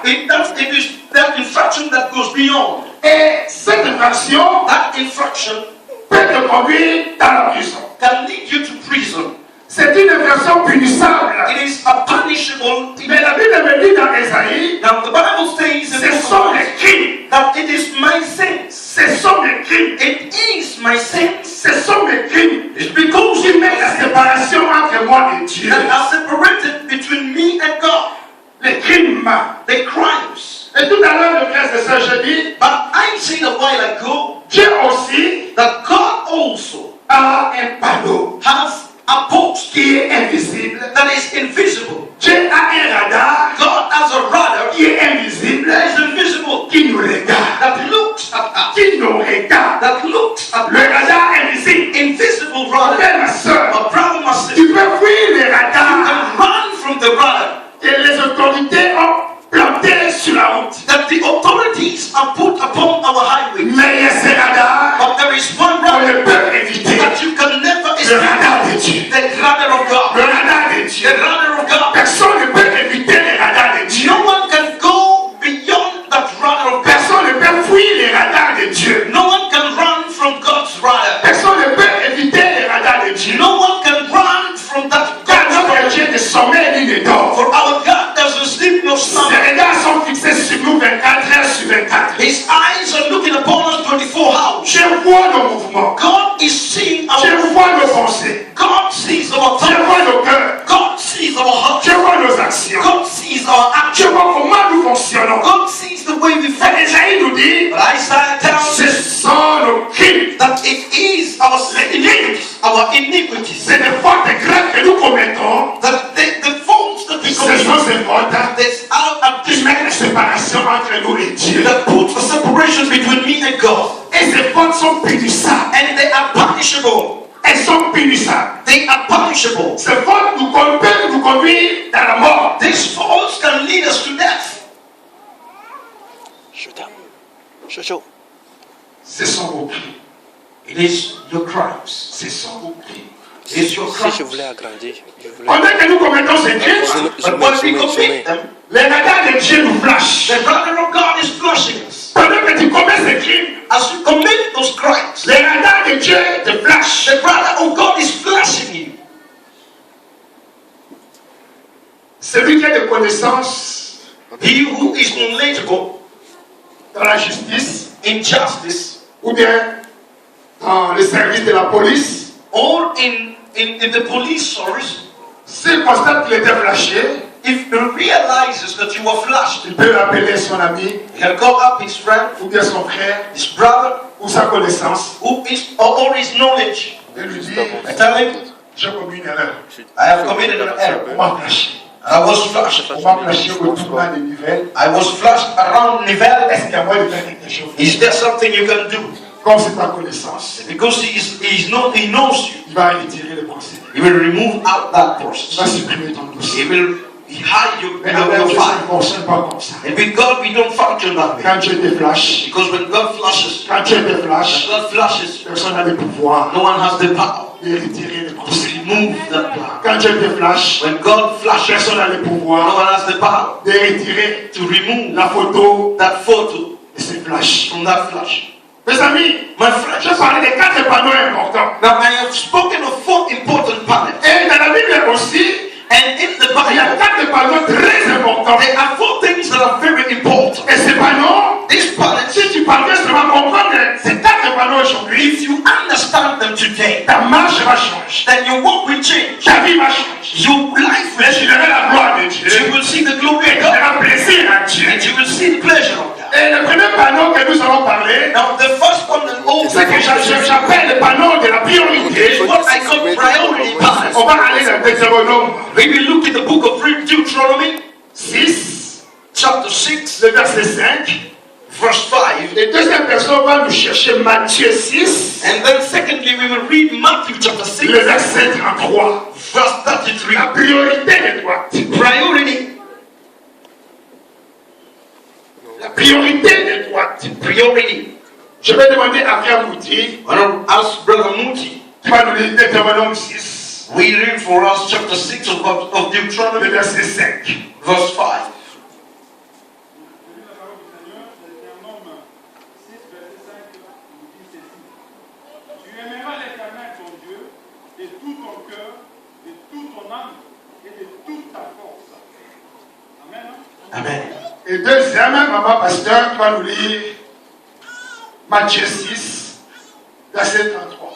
It is that infraction that goes beyond. Et cette infraction That infraction peut te conduire dans la prison. can lead you to prison. C'est une infraction punissable. It is a punishable thing. Mais la Bible me dit dans Ésaïe, Now the Bible says ce sont les crimes. that it is my sins. Ce sont mes crimes. It is my sins. Ce sont mes crimes. It's because Qui met la séparation entre moi et Dieu. that are separated between me and God. Les crimes. The crimes. Et tout à l'heure, le frère et sœurs, je dis, But I said a while ago Dieu aussi that God also a un panneau has a post qui est invisible. that is invisible. Dieu a un radar God has a radar qui est invisible, that is invisible, qui nous regarde, that looks at us, qui nous regarde. that looks at Le radar invisible. invisible Mon radar. frère, ma soeur, My brother, my sister, tu peux fuir les you radars can run from the radar que les autorités ont planté sur la route. that the authorities are put upon our highway. Mais il y a ces radars But there is one qu'on radar ne peut éviter. that you can never Le escape. radar de Dieu. The radar of Le God. radar de Dieu. The radar of God. Personne ne peut éviter les radars de Dieu. No one can go beyond that radar of God. Personne ne peut fuir les radars de Dieu. No one can run from God's radar. Personne ne peut éviter les radars de Dieu. No one can run from that Car God's notre radar. Dieu ne sommeille ni ne dort. For our God doesn't sleep nor Ses slumber. regards sont fixés sur nous 24 heures sur 24. His eyes are looking upon us 24 hours. Je vois nos mouvements. God is seeing Je our vois nos pensées. God sees our Je thoughts. vois nos cœurs. God sees our hearts. Je vois nos actions. God sees our Je actions. vois comment nous fonctionnons. God sees the way we Et function. Esaïe nous dit, But Isaiah tells ce us sont nos crimes. that it is our iniquities, C'est des fautes graves que nous commettons. that the faults that we Ce commit, sont ces fautes that's out qui mettent la séparation entre nous et Dieu. that put a separation between me and God. Et ces fautes sont punissables. And they are punishable. Elles sont punissables. They are punishable. Ces fautes peuvent nous conduire dans la mort. These faults can lead us to death. Ce sont vos crimes. It is your crimes. Ce sont vos crimes. It's your Si crimes. je voulais agrandir, Pendant que nous commettons ces crimes, But when we commit them, les radars de Dieu nous flashent. the radar of God is flashing us. Pendant que tu commets ces crimes, As you commit those crimes, les radars de Dieu te flashent. the radar of God is flashing you. Celui qui a des connaissances He who is knowledgeable dans la justice in justice ou bien dans le service de la police, or in the police service, s'il constate qu'il était flashé, if he realizes that you are flashed, il peut appeler son ami he can call up his friend, ou bien son frère his brother, ou sa connaissance who is or his knowledge, et lui dire, and tell him, j'ai commis une erreur. I have committed an On error. m'a flashé. I was flashed. On m'a flashé au tournant des Nivelles. I was flashed around Nivelle. Est-ce qu'il y a moyen de faire quelque chose? Is there something you can do? Comme c'est ta connaissance, Because he knows you. il va retirer les pensées. He will remove out that Il va process. supprimer ton He dossier. will hide your Mais avec Dieu, ça file. ne fonctionne pas comme ça. And with God, we don't function that way. Quand Dieu te flash, Because when God flashes, quand Dieu te flash, God flashes, personne n'a le pouvoir no one has the power de retirer les to pensées. remove that power. Quand Dieu te flash, When God flashes, personne n'a le no pouvoir one has the power de retirer to remove la photo that photo de ces flashs. from that flash. Mes amis, My friends, je parlais des 4 panneaux importants. now I have spoken of 4 important panels. Et dans la Bible aussi, And in the il y a Bible, 4 panneaux très importants. there are 4 things that are very important. Et ces panneaux, These panels, si tu parviens seulement à comprendre ces 4 panneaux aujourd'hui, if you understand them today, ta marche va changer. then your walk will change. Ta vie va changer. Your life will Et tu change. verras la gloire de Dieu. You will see the glory Et of tu God. verras plaisir à Dieu. And you will see the pleasure of God. Et le premier panneau que nous allons parler, Now, the first one that c'est que j'appelle le panneau de la priorité. is what I call priority panels. On va aller dans Deutéronome We will look in the book of Deuteronomy, 6, chapter 6, le verset 5. verse 5. Et deuxième personne va nous chercher Matthieu 6, And then secondly, we will read Matthew chapter 6, le verset 33. verse 33. La priorité de droite. Priority. La priorité de droite. Priority. Je vais demander à Frère Mouti, I want to ask Brother Muti. qui va nous lire Deutéronome 6, We read for us chapter 6 of le Deuteronomy, verset 5. verse 5. Et deuxième, maman pasteur va nous lire Matthieu 6, verset 33.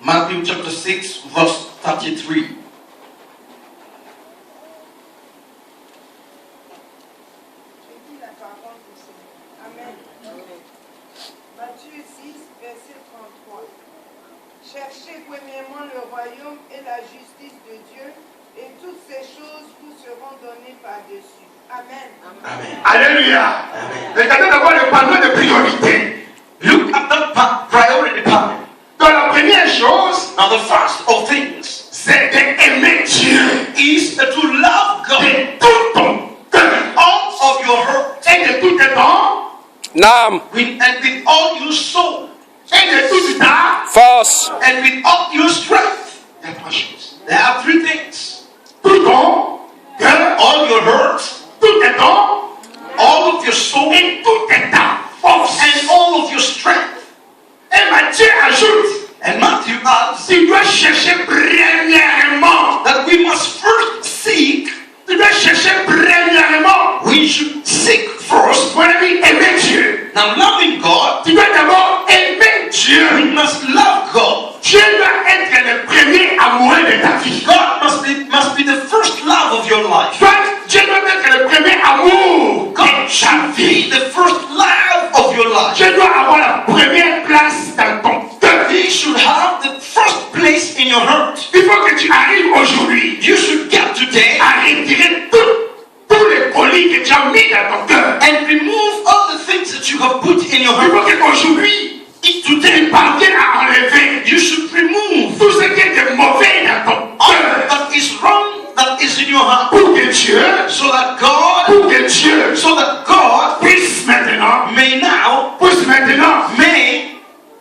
Matthew chapter 6, verse 33. Amen. Matthieu 6, verset 33. Cherchez premièrement le royaume et la justice de Dieu, et toutes ces choses vous seront données par-dessus. Amen. Amen. Alléluia. Amen. Regardez d'abord le panneau de priorité. Look at the priority panel. Dans la première chose, Now, the first of things c'est d'aimer Dieu is to love God de tout ton cœur all of your heart et de tout ton Naam. and with all your soul et de toute ta. False. and with all your strength. Il y a trois choses. There are three things: Tout ton cœur, all your heart, tout ton all of your soul, et toute ta force. and all of your strength. Et Matthieu ajoute, And Matthew adds tu dois chercher premièrement. that we must first seek, Tu dois chercher premièrement. we should seek first. Mon ami, aimer Dieu. Now, loving God, Tu dois d'abord aimer Dieu. we must love God. Dieu doit être le premier amoureux de ta vie. God must be the first love of your life. Toi, Dieu doit être le premier amour God de ta should vie. be the first love of your life. Dieu doit avoir la première place dans ton cœur. He should have the first place in your heart. Il faut que tu arrives aujourd'hui You should get today à retirer tous les colis que tu as mis dans ton cœur. and remove all the things that you have put in your Il faut heart. qu'aujourd'hui, tu parviennes à enlever You should remove tout ce qui est de mauvais dans ton all cœur. that is wrong that is in your heart, Pour que Dieu, so that God puisse maintenant may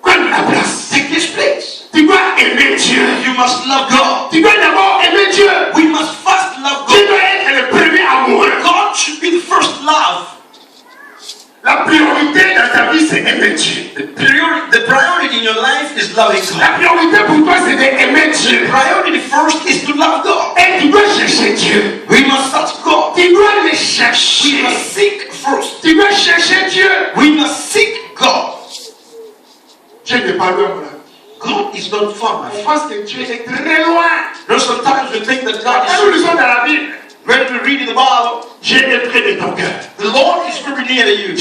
prendre la place. take his place. Tu dois aimer Dieu. You must love God. Tu dois d'abord aimer Dieu. We must first love Tu God. dois être le premier amoureux. God should be the first love. La priorité dans ta vie, c'est aimer Dieu. The priority in your life is loving La God. priorité pour toi, c'est d'aimer The Dieu. priority first is to love God. Et tu dois chercher Dieu. We must search God. Tu dois le We chercher. must seek first. Tu dois chercher Dieu. We must seek God. Dieu n'est pas loin, mon ami. God is not far, my On friend. pense que Dieu est très loin. You know, sometimes we think that God Quand nous is lisons dans la Bible, when we read in the Bible, Dieu est près de ton cœur. the Lord is very near to you.